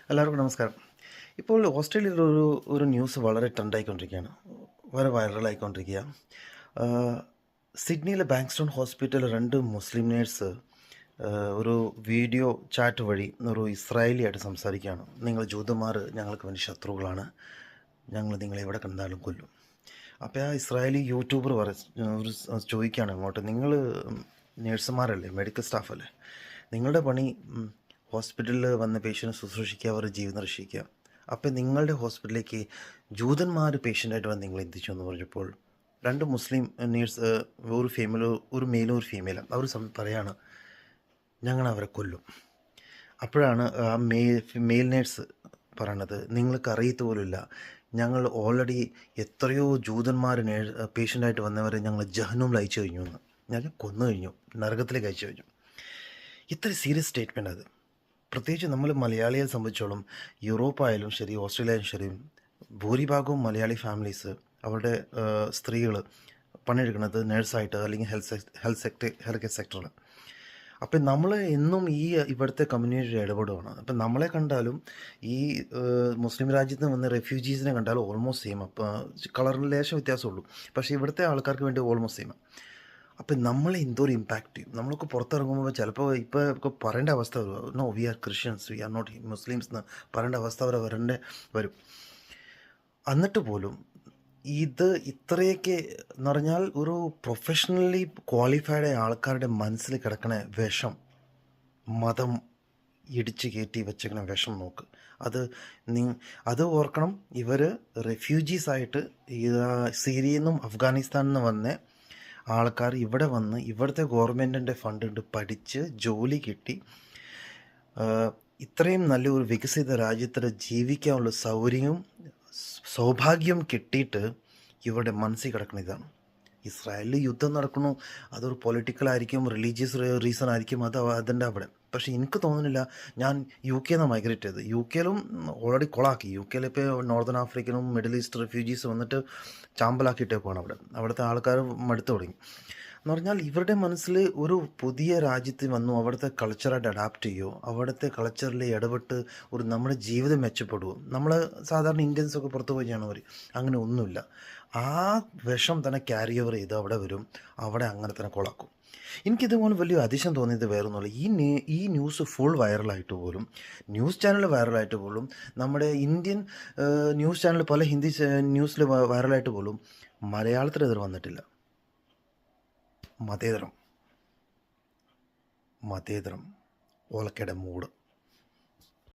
എല്ലാവർക്കും നമസ്കാരം. ഇപ്പോൾ ഓസ്ട്രേലിയയിൽ ഒരു ന്യൂസ് വളരെ ട്രെൻഡായിക്കൊണ്ടിരിക്കുകയാണ്. വളരെ വൈറലായിക്കൊണ്ടിരിക്കുക. ആഹ്, സിഡ്നിയിലെ ബാങ്ക്സ്റ്റൺ ഹോസ്പിറ്റലിൽ 2 മുസ്ലിം നേഴ്സ് ഒരു വീഡിയോ ചാറ്റ് വഴി ഒരു ഇസ്രായേലിയായിട്ട് സംസാരിക്കുകയാണ്. "നിങ്ങൾ ജൂതന്മാർ ഞങ്ങൾക്ക് വേണ്ടി ശത്രുക്കളാണ്. ഞങ്ങൾ നിങ്ങളെ എവിടെ കണ്ടാലും കൊല്ലും." അപ്പോൾ ആ ഇസ്രായേലി യൂട്യൂബർ ചോദിക്കുകയാണ് അങ്ങോട്ട്, "നിങ്ങൾ നേഴ്സുമാരല്ലേ, മെഡിക്കൽ സ്റ്റാഫല്ലേ? നിങ്ങളുടെ പണി ഹോസ്പിറ്റലിൽ വന്ന പേഷ്യൻറ്റ് ശുശ്രൂഷിക്കുക, അവരുടെ ജീവൻ രക്ഷിക്കുക. അപ്പം നിങ്ങളുടെ ഹോസ്പിറ്റലിലേക്ക് ജൂതന്മാർ പേഷ്യൻ്റായിട്ട് വന്ന് നിങ്ങൾ എത്തിച്ചു" എന്ന് പറഞ്ഞപ്പോൾ 2 മുസ്ലിം നേഴ്സ്, ഒരു മെയിലും ഒരു ഫീമെയിലും, അവർ പറയാണ്, "ഞങ്ങൾ അവരെ കൊല്ലും." അപ്പോഴാണ് ആ മെയിൽ നേഴ്സ് പറയണത്, "നിങ്ങൾക്ക് അറിയത്ത് പോലുമില്ല, ഞങ്ങൾ ഓൾറെഡി എത്രയോ ജൂതന്മാർ പേഷ്യൻ്റായിട്ട് വന്നവരെ ഞങ്ങൾ ജഹന്നൂമിൽ അയച്ചു കഴിഞ്ഞു എന്ന്. ഞാൻ കൊന്നു കഴിഞ്ഞു, നരകത്തിലേക്ക് അയച്ചു കഴിഞ്ഞു." ഇത്ര സീരിയസ് സ്റ്റേറ്റ്മെൻ്റ് അത്. പ്രത്യേകിച്ച് നമ്മൾ മലയാളിയെ സംബന്ധിച്ചോളം, യൂറോപ്പായാലും ശരി, ഓസ്ട്രേലിയ ആയാലും ശരി, ഭൂരിഭാഗവും മലയാളി ഫാമിലീസ് അവരുടെ സ്ത്രീകൾ പണിയെടുക്കുന്നത് നേഴ്സായിട്ട് അല്ലെങ്കിൽ ഹെൽത്ത് കെയർ സെക്ടറിൽ. അപ്പം നമ്മൾ എന്നും ഇവിടുത്തെ കമ്മ്യൂണിറ്റിയിൽ ഇടപെടുകയാണ്. അപ്പം നമ്മളെ കണ്ടാലും ഈ മുസ്ലിം രാജ്യത്ത് നിന്ന് വന്ന റെഫ്യൂജീസിനെ കണ്ടാലും ഓൾമോസ്റ്റ് സെയിം. അപ്പം കളറിൽ ലേശം വ്യത്യാസമുള്ളൂ, പക്ഷേ ഇവിടുത്തെ ആൾക്കാർക്ക് വേണ്ടി ഓൾമോസ്റ്റ് സെയിം. അപ്പം നമ്മളെ എന്തോരം ഇമ്പാക്റ്റ് ചെയ്യും. നമ്മളൊക്കെ പുറത്തിറങ്ങുമ്പോൾ ചിലപ്പോൾ ഇപ്പോൾ പറയേണ്ട അവസ്ഥ വരും, "no, we are Christians, we are not Muslims" എന്ന് പറയേണ്ട അവസ്ഥ വരും. എന്നിട്ട് പോലും ഇത് ഇത്രയൊക്കെ എന്ന് പറഞ്ഞാൽ, ഒരു പ്രൊഫഷണലി ക്വാളിഫൈഡ് ആൾക്കാരുടെ മനസ്സിൽ കിടക്കണ വിഷം, മതം ഇടിച്ച് കയറ്റി വെച്ചേക്കണ വിഷം നോക്ക്. അത് അത് ഓർക്കണം. ഇവർ റെഫ്യൂജീസായിട്ട് സിറിയയിൽ നിന്നും അഫ്ഗാനിസ്ഥാനിൽ നിന്ന് വന്ന ആൾക്കാർ ഇവിടെ വന്ന് ഇവിടുത്തെ ഗവൺമെൻറ്റിൻ്റെ ഫണ്ട് കൊണ്ട് പഠിച്ച് ജോലി കിട്ടി ഇത്രയും നല്ലൊരു വികസിത രാജ്യത്തിൽ ജീവിക്കാനുള്ള സൗഭാഗ്യം കിട്ടിയിട്ട് ഇവരുടെ മനസ്സിൽ കിടക്കുന്ന ഇതാണ്. ഇസ്രായേലിൽ യുദ്ധം നടക്കുന്നു, അതൊരു പൊളിറ്റിക്കലായിരിക്കും, റിലീജിയസ് റീസൺ ആയിരിക്കും, അതിൻ്റെ അവിടെ. പക്ഷേ എനിക്ക് തോന്നുന്നില്ല. ഞാൻ UK നിന്നാണ് മൈഗ്രേറ്റ് ചെയ്തത്. UK-യിലും ഓൾറെഡി കൊളാക്കി. UK-യിൽ ഇപ്പോൾ നോർത്തേൺ ആഫ്രിക്കനും മിഡിൽ ഈസ്റ്റ് റെഫ്യൂജീസ് വന്നിട്ട് ചാമ്പലാക്കിയിട്ടേക്കുവാണ് അവിടുത്തെ ആൾക്കാർ മടുത്തു തുടങ്ങി. എന്ന് പറഞ്ഞാൽ ഇവരുടെ മനസ്സിൽ ഒരു പുതിയ രാജ്യത്ത് വന്നു അവിടുത്തെ കൾച്ചറായിട്ട് അഡാപ്റ്റ് ചെയ്യുമോ, അവിടുത്തെ കൾച്ചറിൽ ഇടപെട്ട് നമ്മുടെ ജീവിതം മെച്ചപ്പെടുമോ. നമ്മൾ സാധാരണ ഇന്ത്യൻസൊക്കെ പുറത്ത് പോയി ചെയ്യണവർ, അങ്ങനെ ഒന്നുമില്ല. ആ വിഷം തന്നെ ക്യാരി ഓവർ ചെയ്ത് അവിടെ വരും, അവിടെ അങ്ങനെ തന്നെ കൊളാക്കും. എനിക്കിതുപോലെ വലിയ അതിശയം തോന്നിയത് വേറൊന്നുമില്ല. ഈ ന്യൂസ് ഫുൾ വൈറലായിട്ട് പോലും, ന്യൂസ് ചാനൽ വൈറലായിട്ട് പോലും, നമ്മുടെ ഇന്ത്യൻ ന്യൂസ് ചാനൽ പല ഹിന്ദി ന്യൂസിൽ വൈറലായിട്ട് പോലും മലയാളത്തിൽ എതിർ വന്നിട്ടില്ല. മതേതരം, ഒലക്കയുടെ മൂട്.